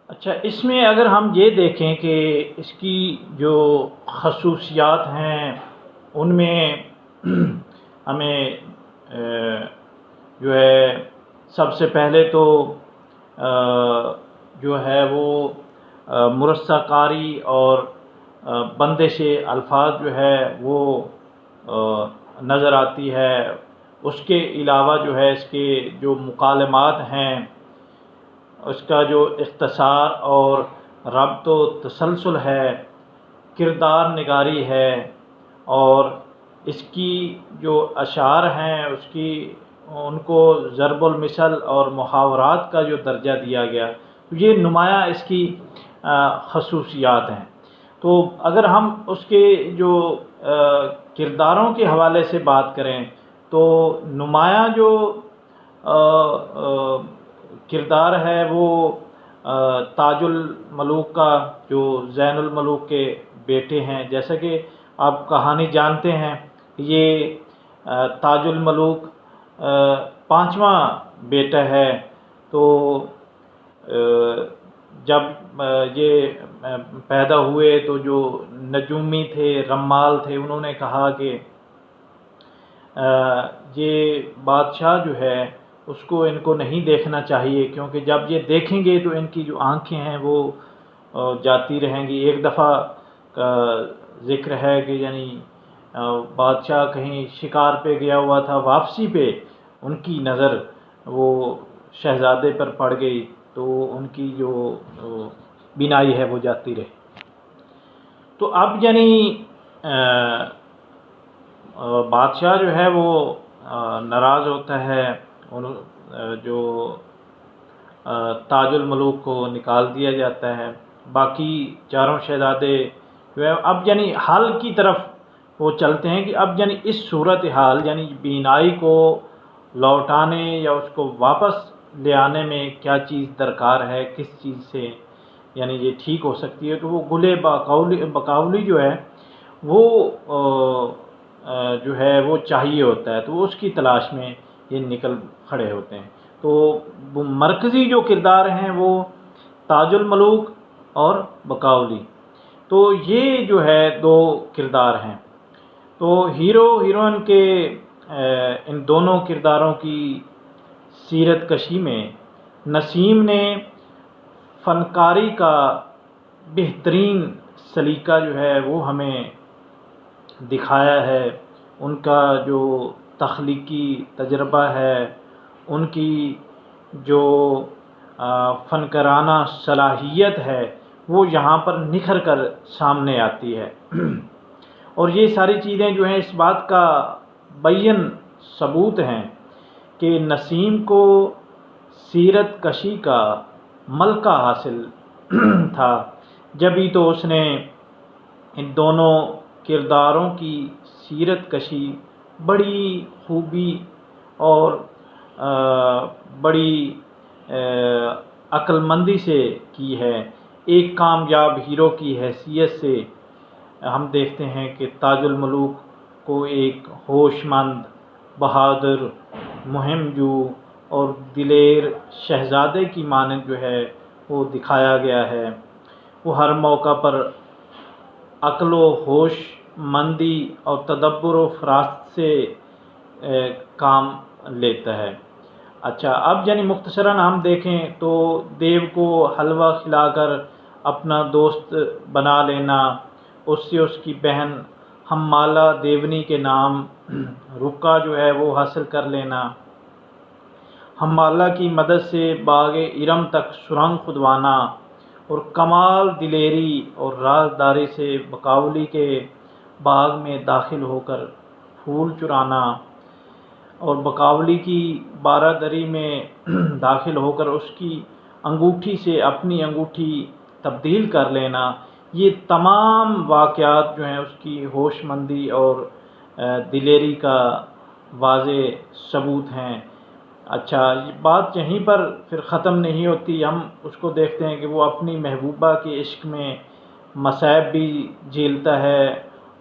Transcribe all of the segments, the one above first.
اچھا، اس میں اگر ہم یہ دیکھیں کہ اس کی جو خصوصیات ہیں ان میں ہمیں جو ہے سب سے پہلے تو جو ہے وہ مرصع کاری اور بندش الفاظ جو ہے وہ نظر آتی ہے۔ اس کے علاوہ جو ہے اس کے جو مکالمات ہیں اس کا جو اختصار اور ربط و تسلسل ہے، کردار نگاری ہے، اور اس کی جو اشعار ہیں اس کی ان کو ضرب المثل اور محاورات کا جو درجہ دیا گیا، یہ نمایاں اس کی خصوصیات ہیں۔ تو اگر ہم اس کے جو کرداروں کے حوالے سے بات کریں تو نمایاں جو کردار ہے وہ تاج الملوک کا، جو زین الملوک کے بیٹے ہیں، جیسا کہ آپ کہانی جانتے ہیں، یہ تاج الملوک پانچواں بیٹا ہے۔ تو جب یہ پیدا ہوئے تو جو نجومی تھے، رمال تھے، انہوں نے کہا کہ یہ بادشاہ جو ہے اس کو ان کو نہیں دیکھنا چاہیے، کیونکہ جب یہ دیکھیں گے تو ان کی جو آنکھیں ہیں وہ جاتی رہیں گی۔ ایک دفعہ کا ذکر ہے کہ یعنی بادشاہ کہیں شکار پہ گیا ہوا تھا، واپسی پہ ان کی نظر وہ شہزادے پر پڑ گئی تو ان کی جو بینائی ہے وہ جاتی رہی۔ تو اب یعنی بادشاہ جو ہے وہ ناراض ہوتا ہے، جو تاج الملوک کو نکال دیا جاتا ہے، باقی چاروں شہزادے جو ہے اب یعنی حل کی طرف وہ چلتے ہیں کہ اب یعنی اس صورتحال یعنی بینائی کو لوٹانے یا اس کو واپس لے آنے میں کیا چیز درکار ہے، کس چیز سے یعنی یہ ٹھیک ہو سکتی ہے۔ تو وہ گل بقاولی جو ہے وہ جو ہے وہ چاہیے ہوتا ہے، تو وہ اس کی تلاش میں یہ نکل کھڑے ہوتے ہیں۔ تو وہ مرکزی جو کردار ہیں وہ تاج الملوک اور بقاولی، تو یہ جو ہے دو کردار ہیں۔ تو ہیرو ہیروئن کے ان دونوں کرداروں کی سیرت کشی میں نسیم نے فنکاری کا بہترین سلیقہ جو ہے وہ ہمیں دکھایا ہے۔ ان کا جو تخلیقی تجربہ ہے، ان کی جو فنکارانہ صلاحیت ہے وہ یہاں پر نکھر کر سامنے آتی ہے۔ اور یہ ساری چیزیں جو ہیں اس بات کا بین ثبوت ہیں کہ نسیم کو سیرت کشی کا ملکہ حاصل تھا، جبھی تو اس نے ان دونوں کرداروں کی سیرت کشی بڑی خوبی اور بڑی عقل مندی سے کی ہے۔ ایک کامیاب ہیرو کی حیثیت سے ہم دیکھتے ہیں کہ تاج الملوک کو ایک ہوش مند، بہادر، مہم جو اور دلیر شہزادے کی مانند جو ہے وہ دکھایا گیا ہے۔ وہ ہر موقع پر عقل و ہوش مندی اور تدبر و فراست سے کام لیتا ہے۔ اچھا، اب یعنی مختصراً ہم دیکھیں تو دیو کو حلوہ کھلا کر اپنا دوست بنا لینا، اس سے اس کی بہن ہمالہ دیونی کے نام رکا جو ہے وہ حاصل کر لینا، ہمالہ کی مدد سے باغ ارم تک سرنگ کھدوانا، اور کمال دلیری اور رازداری سے بقاولی کے باغ میں داخل ہو کر پھول چرانا، اور بقاولی کی بارہ میں داخل ہو کر اس کی انگوٹھی سے اپنی انگوٹھی تبدیل کر لینا۔ یہ تمام واقعات جو ہیں اس کی ہوش مندی اور دلیری کا واضح ثبوت ہیں۔ اچھا، یہ بات یہیں پر پھر ختم نہیں ہوتی، ہم اس کو دیکھتے ہیں کہ وہ اپنی محبوبہ کے عشق میں مصائب بھی جھیلتا ہے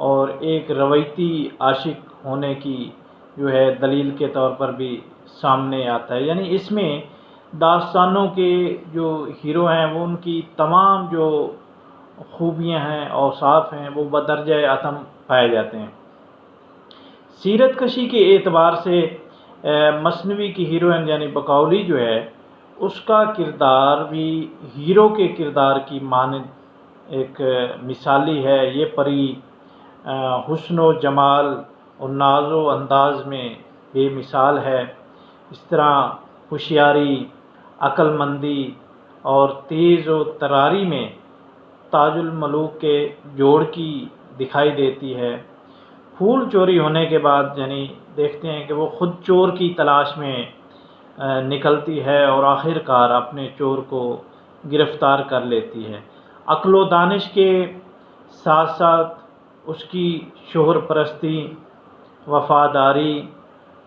اور ایک رویتی عاشق ہونے کی جو ہے دلیل کے طور پر بھی سامنے آتا ہے۔ یعنی اس میں داستانوں کے جو ہیرو ہیں وہ ان کی تمام جو خوبیاں ہیں، اوصاف ہیں، وہ بدرجہ اتم پائے جاتے ہیں۔ سیرت کشی کے اعتبار سے مثنوی کی ہیروئن یعنی بقولی جو ہے اس کا کردار بھی ہیرو کے کردار کی مانند ایک مثالی ہے۔ یہ پری حسن و جمال اور ناز و انداز میں بے مثال ہے۔ اس طرح ہوشیاری، عقل مندی اور تیز و تراری میں تاج الملوک کے جوڑ کی دکھائی دیتی ہے۔ پھول چوری ہونے کے بعد یعنی دیکھتے ہیں کہ وہ خود چور کی تلاش میں نکلتی ہے اور آخر کار اپنے چور کو گرفتار کر لیتی ہے۔ عقل و دانش کے ساتھ ساتھ اس کی شوہر پرستی، وفاداری،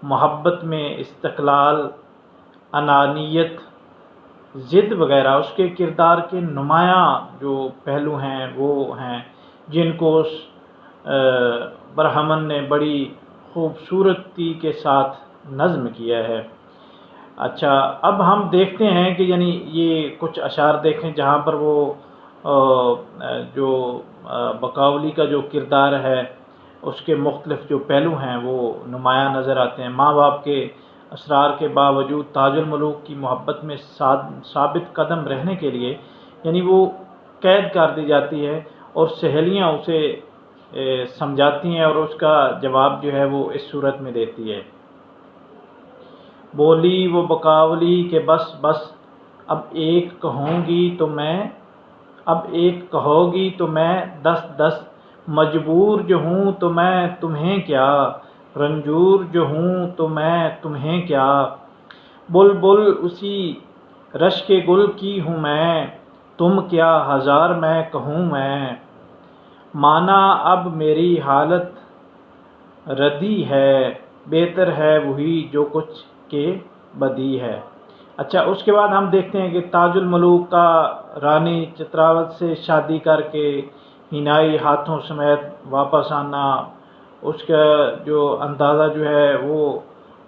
محبت میں استقلال، انانیت، ضد وغیرہ اس کے کردار کے نمایاں جو پہلو ہیں وہ ہیں جن کو اس برہمن نے بڑی خوبصورتی کے ساتھ نظم کیا ہے۔ اچھا، اب ہم دیکھتے ہیں کہ یعنی یہ کچھ اشعار دیکھیں جہاں پر وہ جو بقاولی کا جو کردار ہے اس کے مختلف جو پہلو ہیں وہ نمایاں نظر آتے ہیں۔ ماں باپ کے اسرار کے باوجود تاج الملوک کی محبت میں ثابت قدم رہنے کے لیے یعنی وہ قید کر دی جاتی ہے اور سہیلیاں اسے سمجھاتی ہیں اور اس کا جواب جو ہے وہ اس صورت میں دیتی ہے۔ بولی وہ بقاولی کہ بس بس اب ایک کہوں گی تو میں دس دس، مجبور جو ہوں تو میں تمہیں کیا، رنجور جو ہوں تو میں تمہیں کیا، بلبل اسی رشک گل کی ہوں میں، تم کیا ہزار میں کہوں میں، مانا اب میری حالت ردی ہے، بہتر ہے وہی جو کچھ کے بدی ہے۔ اچھا، اس کے بعد ہم دیکھتے ہیں کہ تاج الملوک کا رانی چتراوت سے شادی کر کے ہینائی ہاتھوں سمیت واپس آنا، اس کا جو اندازہ جو ہے وہ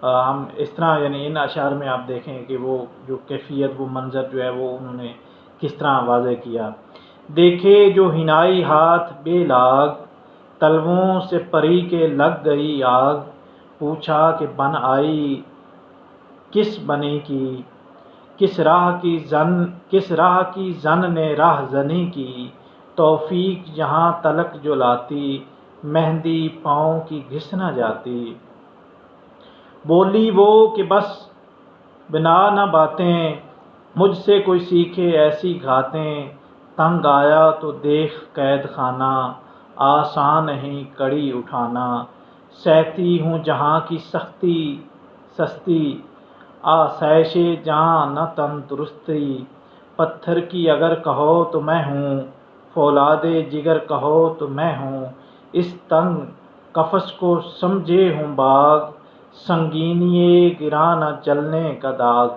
ہم اس طرح یعنی ان اشعار میں آپ دیکھیں کہ وہ جو کیفیت، وہ منظر جو ہے وہ انہوں نے کس طرح واضح کیا۔ دیکھے جو ہینائی ہاتھ بے لاگ، تلووں سے پری کے لگ گئی آگ، پوچھا کہ بن آئی کس بنی کی، کس راہ کی زن نے راہ زنی کی، توفیق جہاں تلک جو لاتی، مہندی پاؤں کی گھس نہ جاتی، بولی وہ کہ بس بنا نہ باتیں، مجھ سے کوئی سیکھے ایسی گھاتیں، تنگ آیا تو دیکھ قید خانہ، آسان نہیں کڑی اٹھانا، سہتی ہوں جہاں کی سستی، آسائش جہاں نہ تندرستی، پتھر کی اگر کہو تو میں ہوں، فولاد جگر کہو تو میں ہوں، اس تنگ قفس کو سمجھے ہوں باغ، سنگینی گراں نہ جلنے کا داغ۔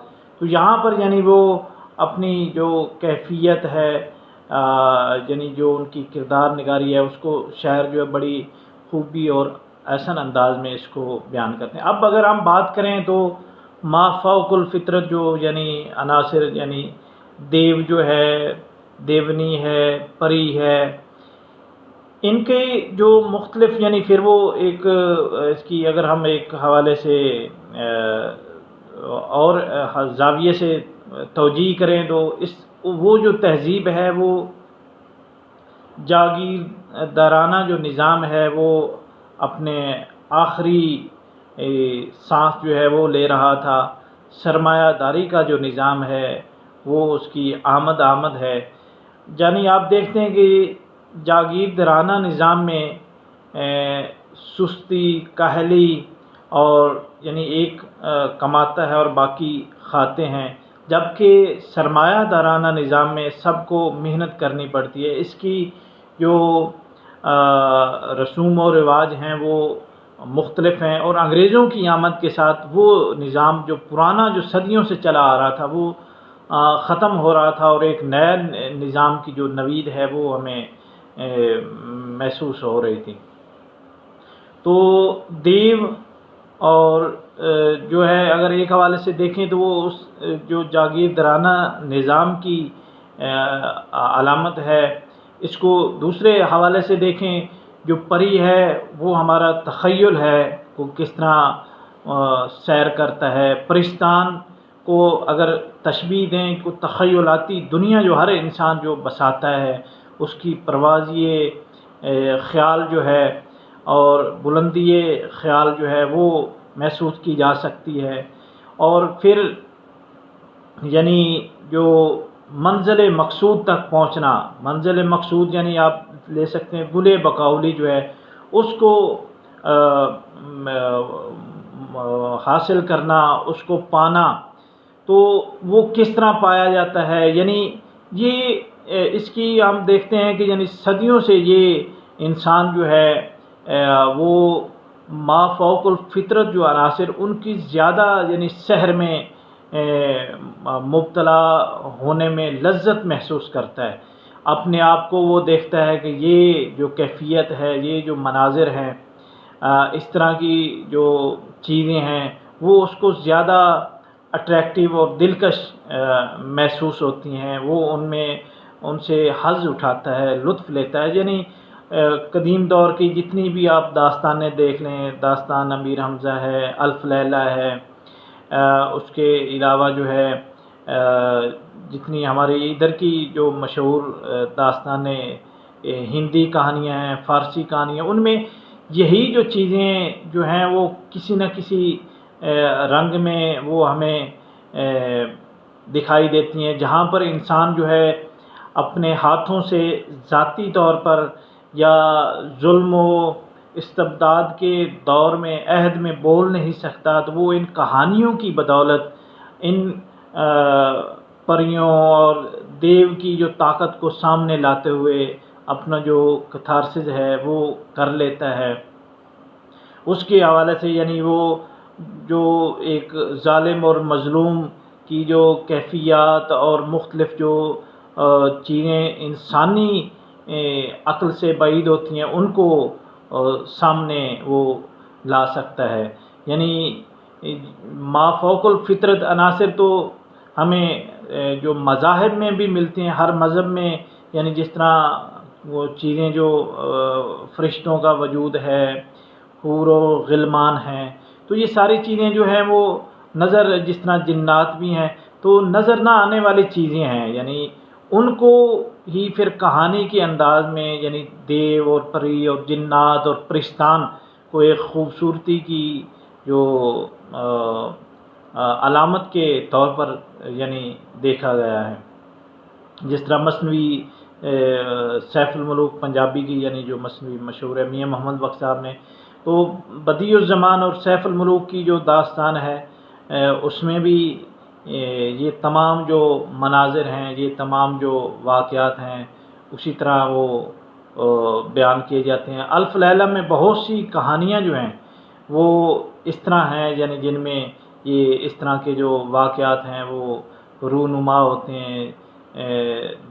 تو یہاں پر یعنی وہ اپنی جو کیفیت ہے یعنی جو ان کی کردار نگاری ہے اس کو شاعر جو ہے بڑی خوبی اور احسن انداز میں اس کو بیان کرتے ہیں۔ اب اگر ہم بات کریں تو ما فوق الفطرت جو یعنی عناصر یعنی دیو جو ہے، دیونی ہے، پری ہے، ان کے جو مختلف یعنی پھر وہ ایک اس کی اگر ہم ایک حوالے سے اور زاویے سے توجیہ کریں تو وہ جو تہذیب ہے وہ جاگیردارانہ جو نظام ہے وہ اپنے آخری سانس جو ہے وہ لے رہا تھا، سرمایہ داری کا جو نظام ہے وہ اس کی آمد ہے۔ یعنی آپ دیکھتے ہیں کہ جاگیردارانہ نظام میں سستی، کاہلی اور یعنی ایک کماتا ہے اور باقی کھاتے ہیں، جبکہ سرمایہ دارانہ نظام میں سب کو محنت کرنی پڑتی ہے۔ اس کی جو رسوم و رواج ہیں وہ مختلف ہیں اور انگریزوں کی آمد کے ساتھ وہ نظام جو پرانا جو صدیوں سے چلا آ رہا تھا وہ ختم ہو رہا تھا اور ایک نیا نظام کی جو نوید ہے وہ ہمیں محسوس ہو رہی تھی۔ تو دیو اور جو ہے اگر ایک حوالے سے دیکھیں تو وہ اس جو جاگیردارانہ نظام کی علامت ہے. اس کو دوسرے حوالے سے دیکھیں، جو پری ہے وہ ہمارا تخیل ہے، وہ کس طرح سیر کرتا ہے. پرستان کو اگر تشبیہ دیں، کو تخیلاتی دنیا جو ہر انسان جو بساتا ہے، اس کی پرواز خیال جو ہے اور بلندی خیال جو ہے وہ محسوس کی جا سکتی ہے. اور پھر یعنی جو منزل مقصود تک پہنچنا، منزل مقصود یعنی آپ لے سکتے ہیں گلے بقولی جو ہے اس کو حاصل کرنا، اس کو پانا، تو وہ کس طرح پایا جاتا ہے. یعنی یہ اس کی ہم دیکھتے ہیں کہ یعنی صدیوں سے یہ انسان جو ہے وہ ما فوق الفطرت جو عناصر ان کی زیادہ یعنی سحر میں مبتلا ہونے میں لذت محسوس کرتا ہے. اپنے آپ کو وہ دیکھتا ہے کہ یہ جو کیفیت ہے، یہ جو مناظر ہیں، اس طرح کی جو چیزیں ہیں وہ اس کو زیادہ اٹریکٹیو اور دلکش محسوس ہوتی ہیں. وہ ان سے حظ اٹھاتا ہے، لطف لیتا ہے. یعنی قدیم دور کی جتنی بھی آپ داستانیں دیکھ لیں، داستان امیر حمزہ ہے، الف لیلہ ہے، اس کے علاوہ جو ہے جتنی ہمارے ادھر کی جو مشہور داستانیں ہندی کہانیاں ہیں، فارسی کہانیاں، ان میں یہی جو چیزیں جو ہیں وہ کسی نہ کسی رنگ میں وہ ہمیں دکھائی دیتی ہیں، جہاں پر انسان جو ہے اپنے ہاتھوں سے ذاتی طور پر یا ظلم و استبداد کے دور میں عہد میں بول نہیں سکتا، تو وہ ان کہانیوں کی بدولت ان پریوں اور دیو کی جو طاقت کو سامنے لاتے ہوئے اپنا جو کتھارسس ہے وہ کر لیتا ہے. اس کے حوالے سے یعنی وہ جو ایک ظالم اور مظلوم کی جو کیفیات اور مختلف جو چیزیں انسانی عقل سے بعید ہوتی ہیں ان کو سامنے وہ لا سکتا ہے. یعنی ما فوق الفطرت عناصر تو ہمیں جو مذاہب میں بھی ملتے ہیں، ہر مذہب میں، یعنی جس طرح وہ چیزیں جو فرشتوں کا وجود ہے، حور و غلمان ہیں، تو یہ ساری چیزیں جو ہیں وہ نظر، جس طرح جنات بھی ہیں تو نظر نہ آنے والی چیزیں ہیں. یعنی ان کو ہی پھر کہانی کے انداز میں یعنی دیو اور پری اور جنات اور پرستان کو ایک خوبصورتی کی جو علامت کے طور پر یعنی دیکھا گیا ہے. جس طرح مثنوی سیف الملوک پنجابی کی یعنی جو مثنوی مشہور ہے میاں محمد بخش صاحب نے، تو بدیع الزمان اور سیف الملوک کی جو داستان ہے اس میں بھی یہ تمام جو مناظر ہیں، یہ تمام جو واقعات ہیں اسی طرح وہ بیان کیے جاتے ہیں. الف لیلہ میں بہت سی کہانیاں جو ہیں وہ اس طرح ہیں یعنی جن میں یہ اس طرح کے جو واقعات ہیں وہ رونما ہوتے ہیں.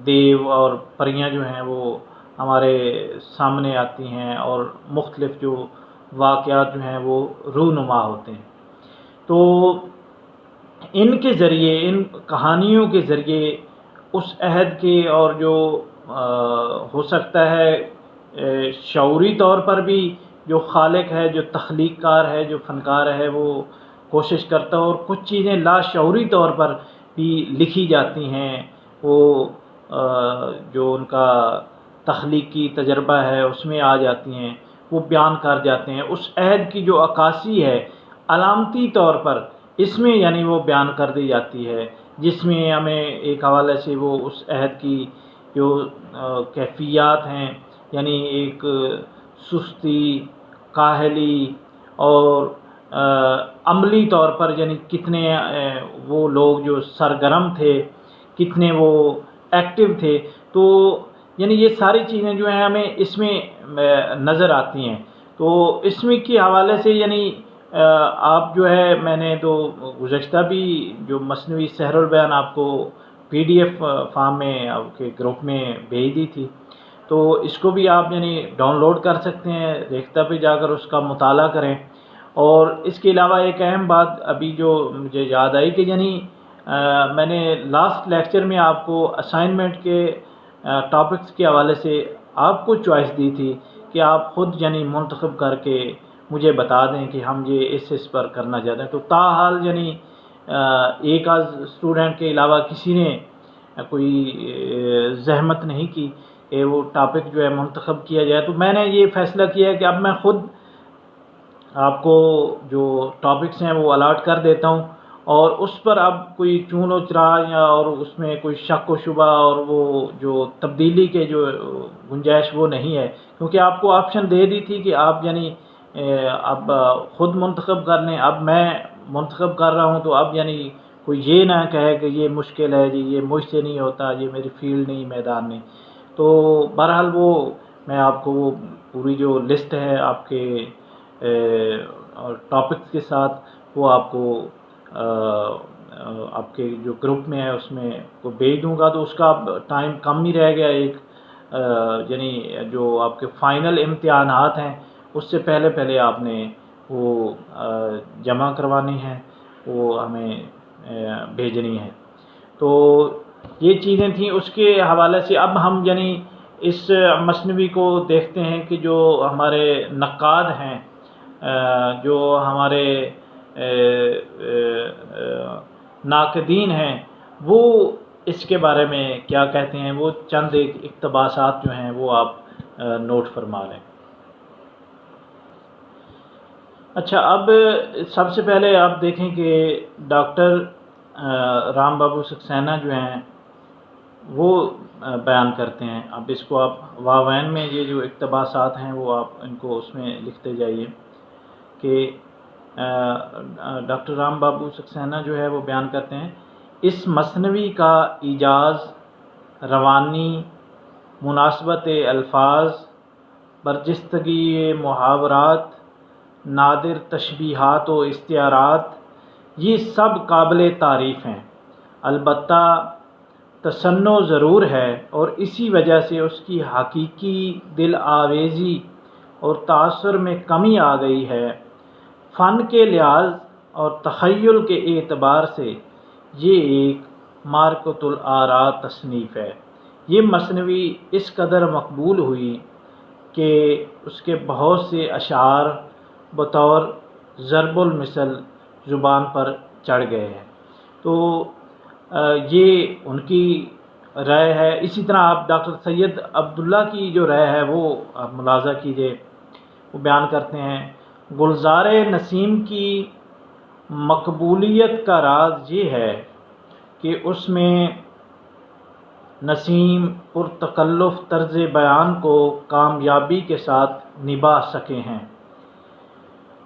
دیو اور پریاں جو ہیں وہ ہمارے سامنے آتی ہیں اور مختلف جو واقعات جو ہیں وہ رونما ہوتے ہیں. تو ان کے ذریعے، ان کہانیوں کے ذریعے اس عہد کے اور جو ہو سکتا ہے شعوری طور پر بھی جو خالق ہے، جو تخلیق کار ہے، جو فنکار ہے، وہ کوشش کرتا ہے، اور کچھ چیزیں لاشعوری طور پر بھی لکھی جاتی ہیں. وہ جو ان کا تخلیقی تجربہ ہے اس میں آ جاتی ہیں، وہ بیان کر جاتے ہیں. اس عہد کی جو عکاسی ہے علامتی طور پر اس میں یعنی وہ بیان کر دی جاتی ہے، جس میں ہمیں ایک حوالے سے وہ اس عہد کی جو کیفیات ہیں یعنی ایک سستی، کاہلی اور عملی طور پر یعنی کتنے وہ لوگ جو سرگرم تھے، کتنے وہ ایکٹیو تھے، تو یعنی یہ ساری چیزیں جو ہیں ہمیں اس میں نظر آتی ہیں. تو اس میں کے حوالے سے یعنی آپ جو ہے میں نے تو گزشتہ بھی جو مثنوی سحر البیان آپ کو PDF فارم میں آپ کے گروپ میں بھیج دی تھی، تو اس کو بھی آپ یعنی ڈاؤن لوڈ کر سکتے ہیں، ریختہ پہ جا کر اس کا مطالعہ کریں. اور اس کے علاوہ ایک اہم بات ابھی جو مجھے یاد آئی کہ یعنی میں نے لاسٹ لیکچر میں آپ کو اسائنمنٹ کے ٹاپکس کے حوالے سے آپ کو چوائس دی تھی کہ آپ خود یعنی منتخب کر کے مجھے بتا دیں کہ ہم یہ اس پر کرنا چاہتے ہیں. تو تاحال یعنی ایک آدھ اسٹوڈنٹ کے علاوہ کسی نے کوئی زحمت نہیں کی کہ وہ ٹاپک جو ہے منتخب کیا جائے. تو میں نے یہ فیصلہ کیا ہے کہ اب میں خود آپ کو جو ٹاپکس ہیں وہ الاٹ کر دیتا ہوں، اور اس پر اب کوئی چون و چرا یا اور اس میں کوئی شک و شبہ اور وہ جو تبدیلی کے جو گنجائش وہ نہیں ہے، کیونکہ آپ کو آپشن دے دی تھی کہ آپ یعنی اب خود منتخب کر لیں. اب میں منتخب کر رہا ہوں تو اب یعنی کوئی یہ نہ کہے کہ یہ مشکل ہے جی، یہ مجھ سے نہیں ہوتا، یہ میری فیلڈ نہیں، میدان نہیں. تو بہرحال وہ میں آپ کو وہ پوری جو لسٹ ہے آپ کے ٹاپکس کے ساتھ وہ آپ کو آپ کے جو گروپ میں ہے اس میں کو بھیج دوں گا. تو اس کا اب ٹائم کم ہی رہ گیا، ایک یعنی جو آپ کے فائنل امتحانات ہیں اس سے پہلے آپ نے وہ جمع کروانی ہے، وہ ہمیں بھیجنی ہے. تو یہ چیزیں تھیں. اس کے حوالے سے اب ہم یعنی اس مثنوی کو دیکھتے ہیں کہ جو ہمارے نقاد ہیں، جو ہمارے ناقدین ہیں، وہ اس کے بارے میں کیا کہتے ہیں. وہ چند ایک اقتباسات جو ہیں وہ آپ نوٹ فرما لیں. اچھا، اب سب سے پہلے آپ دیکھیں کہ ڈاکٹر رام بابو سکسینہ جو ہیں وہ بیان کرتے ہیں. اب اس کو آپ واوین میں یہ جو اقتباسات ہیں وہ آپ ان کو اس میں لکھتے جائیے کہ ڈاکٹر رام بابو سکسینہ جو ہے وہ بیان کرتے ہیں، اس مثنوی کا ایجاز روانی، مناسبت الفاظ، برجستگی محاورات، نادر تشبیہات و استعارات، یہ سب قابل تعریف ہیں. البتہ تصنع ضرور ہے، اور اسی وجہ سے اس کی حقیقی دل آویزی اور تاثر میں کمی آ گئی ہے. فن کے لحاظ اور تخیل کے اعتبار سے یہ ایک مارکۃ الآراء تصنیف ہے. یہ مثنوی اس قدر مقبول ہوئی کہ اس کے بہت سے اشعار بطور ضرب المثل زبان پر چڑھ گئے ہیں. تو یہ ان کی رائے ہے. اسی طرح آپ ڈاکٹر سید عبداللہ کی جو رائے ہے وہ آپ ملاحظہ کیجئے. وہ بیان کرتے ہیں، گلزار نسیم کی مقبولیت کا راز یہ ہے کہ اس میں نسیم پرتکلف طرز بیان کو کامیابی کے ساتھ نبھا سکے ہیں.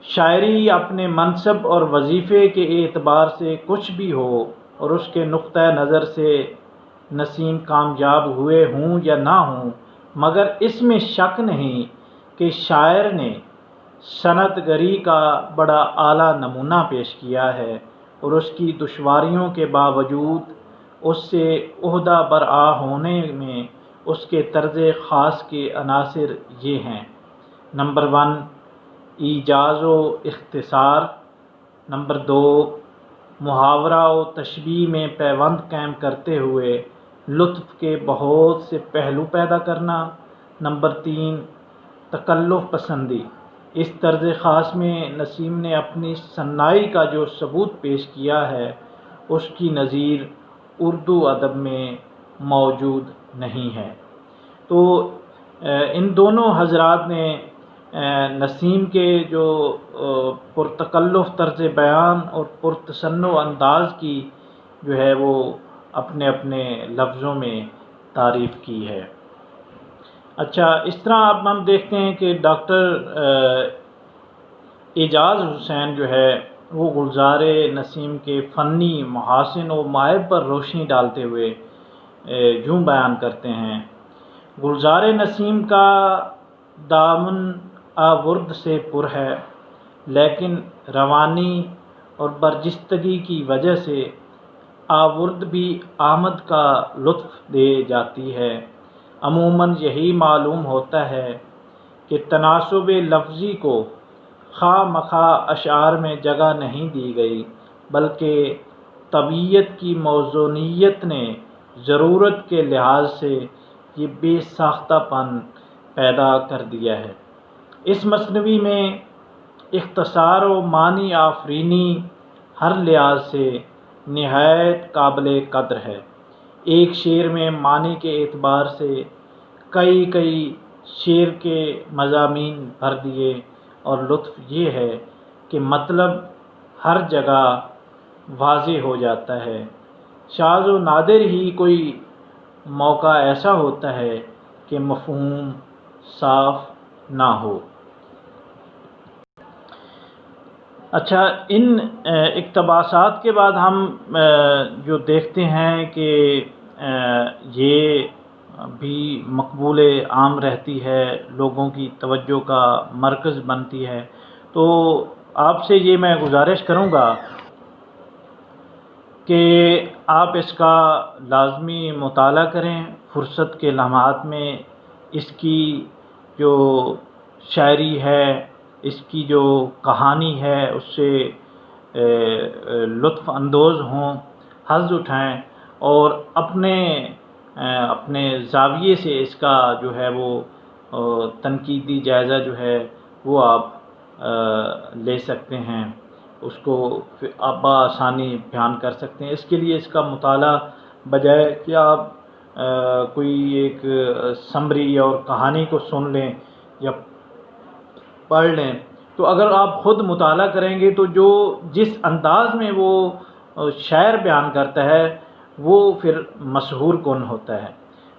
شاعری اپنے منصب اور وظیفے کے اعتبار سے کچھ بھی ہو، اور اس کے نقطہ نظر سے نسیم کامیاب ہوئے ہوں یا نہ ہوں، مگر اس میں شک نہیں کہ شاعر نے صنعت گری کا بڑا اعلیٰ نمونہ پیش کیا ہے، اور اس کی دشواریوں کے باوجود اس سے عہدہ برآ ہونے میں اس کے طرز خاص کے عناصر یہ ہیں: نمبر 1 ایجاز و اختصار، نمبر 2 محاورہ و تشبیہ میں پیوند قائم کرتے ہوئے لطف کے بہت سے پہلو پیدا کرنا، نمبر 3 تکلف پسندی. اس طرز خاص میں نسیم نے اپنی صناعی کا جو ثبوت پیش کیا ہے اس کی نظیر اردو ادب میں موجود نہیں ہے. تو ان دونوں حضرات نے نسیم کے جو پرتکلف طرز بیان اور پرتصنع انداز کی جو ہے وہ اپنے اپنے لفظوں میں تعریف کی ہے. اچھا، اس طرح اب ہم دیکھتے ہیں کہ ڈاکٹر اعجاز حسین جو ہے وہ گلزار نسیم کے فنی محاسن و معائب پر روشنی ڈالتے ہوئے یوں بیان کرتے ہیں: گلزار نسیم کا دامن آورد سے پر ہے، لیکن روانی اور برجستگی کی وجہ سے آورد بھی آمد کا لطف دے جاتی ہے. عموماً یہی معلوم ہوتا ہے کہ تناسب لفظی کو خواہ مخواہ اشعار میں جگہ نہیں دی گئی، بلکہ طبیعت کی موزونیت نے ضرورت کے لحاظ سے یہ بے ساختہ پن پیدا کر دیا ہے۔ اس مثنوی میں اختصار و معنی آفرینی ہر لحاظ سے نہایت قابل قدر ہے۔ ایک شعر میں معنی کے اعتبار سے کئی شعر کے مضامین بھر دیے، اور لطف یہ ہے کہ مطلب ہر جگہ واضح ہو جاتا ہے۔ شاذ و نادر ہی کوئی موقع ایسا ہوتا ہے کہ مفہوم صاف نہ ہو۔ اچھا، ان اقتباسات کے بعد ہم جو دیکھتے ہیں کہ یہ بھی مقبول عام رہتی ہے، لوگوں کی توجہ کا مرکز بنتی ہے، تو آپ سے یہ میں گزارش کروں گا کہ آپ اس کا لازمی مطالعہ کریں، فرصت کے لمحات میں اس کی جو شاعری ہے، اس کی جو کہانی ہے، اس سے لطف اندوز ہوں، حظ اٹھائیں، اور اپنے زاویے سے اس کا جو ہے وہ تنقیدی جائزہ جو ہے وہ آپ لے سکتے ہیں، اس کو آپ بآسانی بیان کر سکتے ہیں۔ اس کے لیے اس کا مطالعہ بجائے کہ آپ کوئی ایک سمری اور کہانی کو سن لیں یا پڑھ لیں، تو اگر آپ خود مطالعہ کریں گے تو جس انداز میں وہ شاعر بیان کرتا ہے وہ پھر مشہور کن ہوتا ہے۔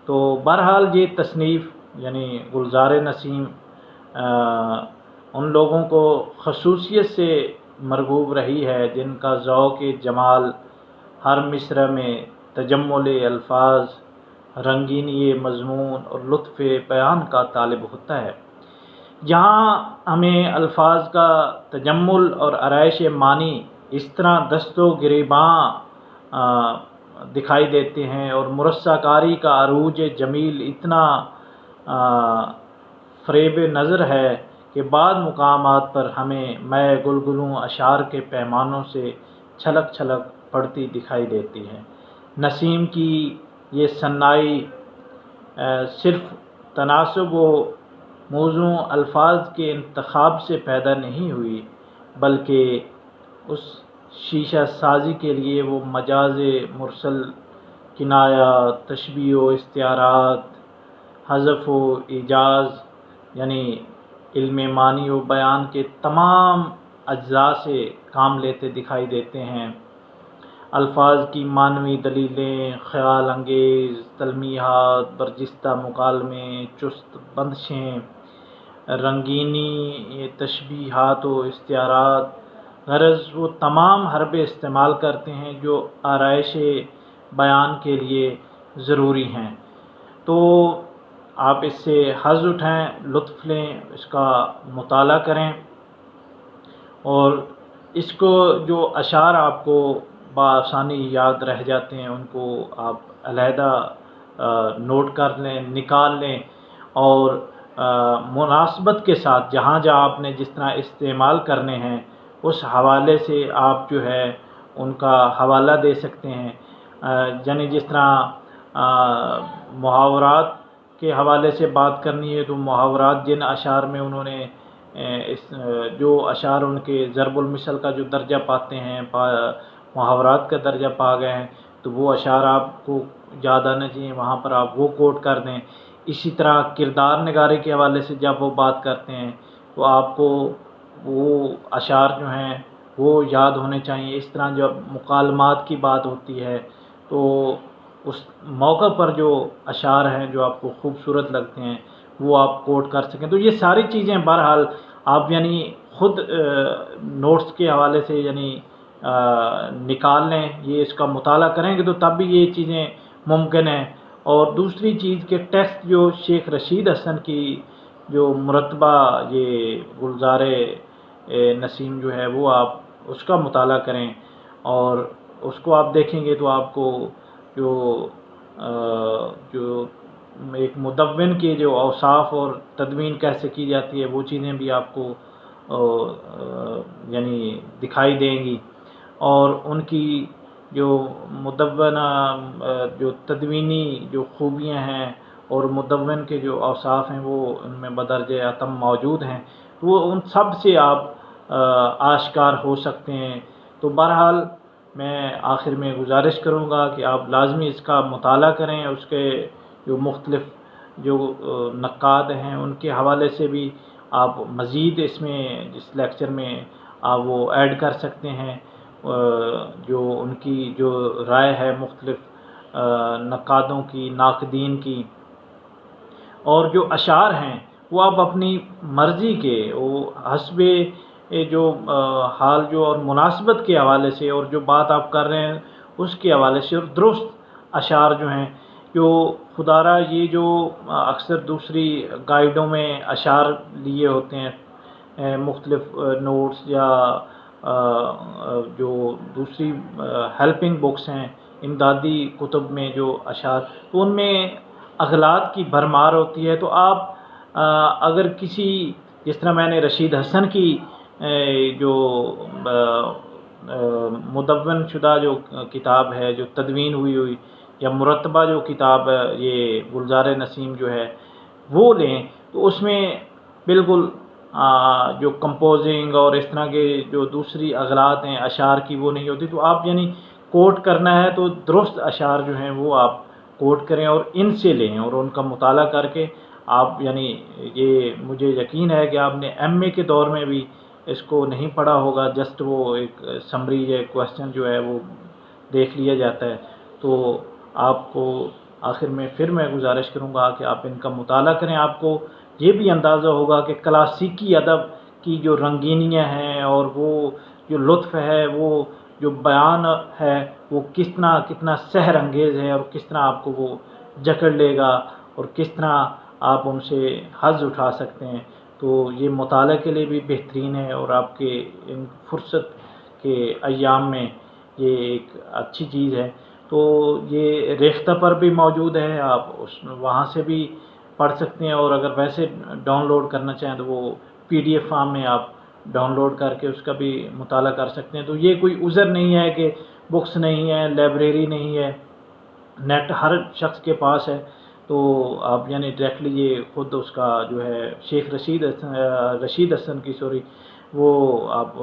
تو بہرحال یہ تصنیف یعنی گلزار نسیم ان لوگوں کو خصوصیت سے مرغوب رہی ہے جن کا ذوق جمال ہر مصرع میں تجمل الفاظ، رنگینی مضمون اور لطف بیان کا طالب ہوتا ہے۔ جہاں ہمیں الفاظ کا تجمل اور آرائش معنی اس طرح دست و گریباں دکھائی دیتے ہیں، اور مرصع کاری کا عروج جمیل اتنا فریب نظر ہے کہ بعض مقامات پر ہمیں میں گلگلوں اشعار کے پیمانوں سے چھلک چھلک پڑتی دکھائی دیتی ہے۔ نسیم کی یہ صناعی صرف تناسب و موزوں الفاظ کے انتخاب سے پیدا نہیں ہوئی، بلکہ اس شیشہ سازی کے لیے وہ مجاز مرسل، کنایہ، تشبیہ و استعارات، حذف و ایجاز، یعنی علم معنی و بیان کے تمام اجزاء سے کام لیتے دکھائی دیتے ہیں۔ الفاظ کی معنوی دلیلیں، خیال انگیز تلمیحات، برجستہ مکالمے، چست بندشیں، رنگینی تشبیہات و استعارات، غرض وہ تمام حربے استعمال کرتے ہیں جو آرائش بیان کے لیے ضروری ہیں۔ تو آپ اس سے حظ اٹھائیں، لطف لیں، اس کا مطالعہ کریں، اور اس کو جو اشعار آپ کو بآسانی یاد رہ جاتے ہیں ان کو آپ علیحدہ نوٹ کر لیں، نکال لیں، اور مناسبت کے ساتھ جہاں آپ نے جس طرح استعمال کرنے ہیں اس حوالے سے آپ جو ہے ان کا حوالہ دے سکتے ہیں۔ یعنی جس طرح محاورات کے حوالے سے بات کرنی ہے تو محاورات جن اشعار میں انہوں نے جو اشعار ان کے ضرب المثل کا جو درجہ پاتے ہیں، محاورات کا درجہ پا گئے ہیں، تو وہ اشعار آپ کو یاد آنا چاہیے، وہاں پر آپ وہ کوٹ کر دیں۔ اسی طرح کردار نگاری کے حوالے سے جب وہ بات کرتے ہیں تو آپ کو وہ اشعار جو ہیں وہ یاد ہونے چاہیے۔ اس طرح جب مکالمات کی بات ہوتی ہے تو اس موقع پر جو اشعار ہیں جو آپ کو خوبصورت لگتے ہیں وہ آپ کوٹ کر سکیں۔ تو یہ ساری چیزیں بہرحال آپ یعنی خود نوٹس کے حوالے سے یعنی نکال لیں، یہ اس کا مطالعہ کریں گے تو تب بھی یہ چیزیں ممکن ہیں۔ اور دوسری چیز کہ ٹیکسٹ جو شیخ رشید حسن کی جو مرتبہ یہ گلزار نسیم جو ہے وہ آپ اس کا مطالعہ کریں، اور اس کو آپ دیکھیں گے تو آپ کو جو ایک مدون کے جو اوصاف اور تدوین کیسے کی جاتی ہے وہ چیزیں بھی آپ کو یعنی دکھائی دیں گی، اور ان کی جو مدونہ جو تدوینی جو خوبیاں ہیں اور مدون کے جو اوصاف ہیں وہ ان میں بدرجہ اتم موجود ہیں، تو وہ ان سب سے آپ آشکار ہو سکتے ہیں۔ تو بہرحال میں آخر میں گزارش کروں گا کہ آپ لازمی اس کا مطالعہ کریں، اس کے جو مختلف جو نقاد ہیں ان کے حوالے سے بھی آپ مزید اس میں اس لیکچر میں آپ وہ ایڈ کر سکتے ہیں، جو ان کی جو رائے ہے مختلف نقادوں کی، ناقدین کی، اور جو اشعار ہیں وہ آپ اپنی مرضی کے وہ حسب جو حال جو اور مناسبت کے حوالے سے اور جو بات آپ کر رہے ہیں اس کے حوالے سے، اور درست اشعار جو ہیں، جو خدا را یہ جو اکثر دوسری گائیڈوں میں اشعار لیے ہوتے ہیں، مختلف نوٹس یا جو دوسری ہیلپنگ بکس ہیں، امدادی کتب میں جو اشعار، تو ان میں اغلاط کی بھرمار ہوتی ہے۔ تو آپ اگر کسی، جس طرح میں نے رشید حسن کی جو مدون شدہ جو کتاب ہے، جو تدوین ہوئی یا مرتبہ جو کتاب یہ گلزار نسیم جو ہے وہ لیں، تو اس میں بالکل جو کمپوزنگ اور اس طرح کے جو دوسری اغلاط ہیں اشعار کی وہ نہیں ہوتی۔ تو آپ یعنی کوٹ کرنا ہے تو درست اشعار جو ہیں وہ آپ کوٹ کریں اور ان سے لیں، اور ان کا مطالعہ کر کے آپ یعنی یہ مجھے یقین ہے کہ آپ نے ایم اے کے دور میں بھی اس کو نہیں پڑھا ہوگا، جسٹ وہ ایک سمری یا کویسچن جو ہے وہ دیکھ لیا جاتا ہے۔ تو آپ کو آخر میں پھر میں گزارش کروں گا کہ آپ ان کا مطالعہ کریں، آپ کو یہ بھی اندازہ ہوگا کہ کلاسیکی ادب کی جو رنگینیاں ہیں اور وہ جو لطف ہے، وہ جو بیان ہے، وہ کتنا سحر انگیز ہے، اور کس طرح آپ کو وہ جکڑ لے گا، اور کس طرح آپ ان سے حظ اٹھا سکتے ہیں۔ تو یہ مطالعے کے لیے بھی بہترین ہے، اور آپ کے ان فرصت کے ایام میں یہ ایک اچھی چیز ہے۔ تو یہ ریختہ پر بھی موجود ہے، آپ وہاں سے بھی پڑھ سکتے ہیں، اور اگر ویسے ڈاؤن لوڈ کرنا چاہیں تو وہ پی ڈی ایف فارم میں آپ ڈاؤن لوڈ کر کے اس کا بھی مطالعہ کر سکتے ہیں۔ تو یہ کوئی عذر نہیں ہے کہ بکس نہیں ہے، لائبریری نہیں ہے، نیٹ ہر شخص کے پاس ہے۔ تو آپ یعنی ڈائریکٹلی یہ خود اس کا جو ہے شیخ رشید حسن کی وہ آپ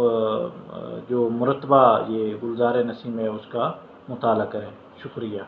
جو مرتبہ یہ گلزار نسیم ہے اس کا مطالعہ کریں۔ شکریہ۔